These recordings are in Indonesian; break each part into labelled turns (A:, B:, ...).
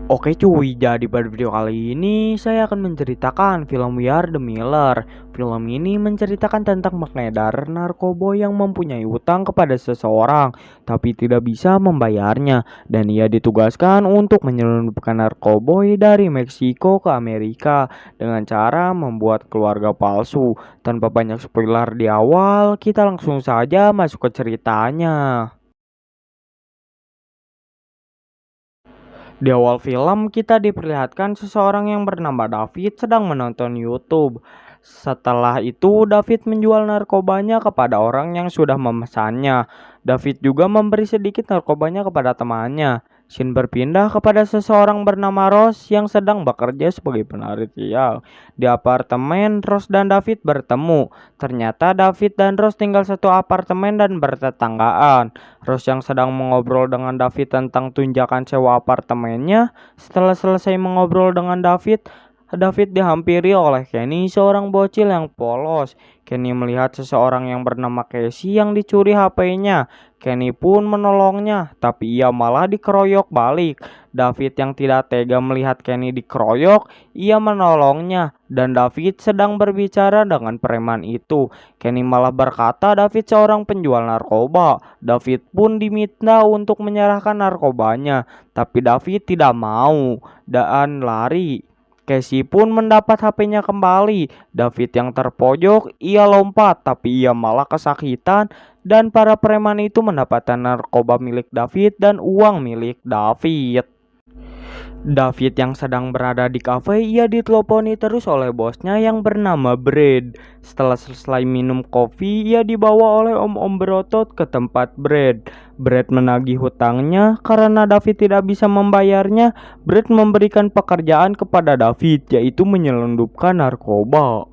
A: Oke cuy, jadi pada video kali ini saya akan menceritakan film We Are The Miller. Film ini menceritakan tentang pengedar narkoba yang mempunyai utang kepada seseorang tapi tidak bisa membayarnya, dan ia ditugaskan untuk menyelundupkan narkoba dari Meksiko ke Amerika dengan cara membuat keluarga palsu. Tanpa banyak spoiler di awal, kita langsung saja masuk ke ceritanya. Di awal film, kita diperlihatkan seseorang yang bernama David sedang menonton YouTube. Setelah itu, David menjual narkobanya kepada orang yang sudah memesannya. David juga memberi sedikit narkobanya kepada temannya. Scene berpindah kepada seseorang bernama Rose yang sedang bekerja sebagai penarikial. Di apartemen, Rose dan David bertemu. Ternyata David dan Rose tinggal satu apartemen dan bertetanggaan. Rose yang sedang mengobrol dengan David tentang tunjangan sewa apartemennya. Setelah selesai mengobrol dengan David, David dihampiri oleh Kenny, seorang bocil yang polos. Kenny melihat seseorang yang bernama Casey yang dicuri HP-nya. Kenny pun menolongnya, tapi ia malah dikeroyok balik. David yang tidak tega melihat Kenny dikeroyok, ia menolongnya, dan David sedang berbicara dengan preman itu. Kenny malah berkata David seorang penjual narkoba. David pun diminta untuk menyerahkan narkobanya, tapi David tidak mau dan lari. Casey pun mendapat HP-nya kembali. David yang terpojok, ia lompat, tapi ia malah kesakitan, dan para preman itu mendapatkan narkoba milik David dan uang milik David. David yang sedang berada di kafe, ia diteleponi terus oleh bosnya yang bernama Brad. Setelah selesai minum kopi, ia dibawa oleh om-om berotot ke tempat Brad. Brad menagih hutangnya karena David tidak bisa membayarnya. Brad memberikan pekerjaan kepada David, yaitu menyelundupkan narkoba.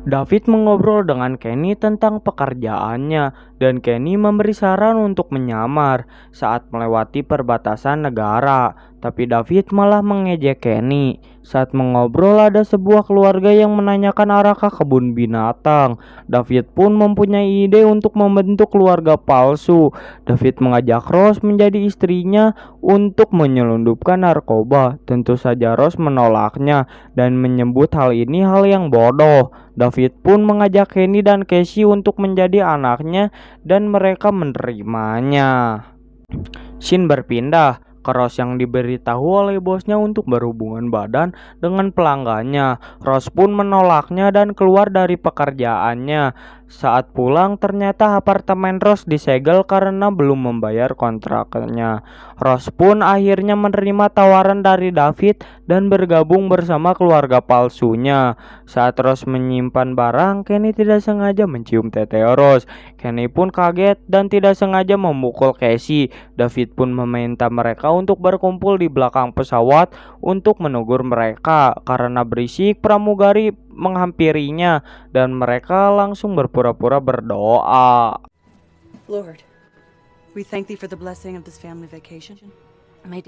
A: David mengobrol dengan Kenny tentang pekerjaannya, dan Kenny memberi saran untuk menyamar saat melewati perbatasan negara. Tapi David malah mengejek Kenny. Saat mengobrol, ada sebuah keluarga yang menanyakan arah ke kebun binatang. David pun mempunyai ide untuk membentuk keluarga palsu. David mengajak Rose menjadi istrinya untuk menyelundupkan narkoba. Tentu saja Rose menolaknya dan menyebut hal ini hal yang bodoh. David pun mengajak Kenny dan Casey untuk menjadi anaknya dan mereka menerimanya. Scene berpindah ke Rose yang diberitahu oleh bosnya untuk berhubungan badan dengan pelanggannya. Rose pun menolaknya dan keluar dari pekerjaannya. Saat pulang, ternyata apartemen Rose disegel karena belum membayar kontraknya. Rose pun akhirnya menerima tawaran dari David dan bergabung bersama keluarga palsunya. Saat Rose menyimpan barang, Kenny tidak sengaja mencium tete Rose. Kenny pun kaget dan tidak sengaja memukul Casey. David pun meminta mereka untuk berkumpul di belakang pesawat untuk menegur mereka karena berisik pramugari menghampirinya, dan mereka langsung berpura-pura berdoa.
B: Lord, we thank thee for the blessing of this family vacation.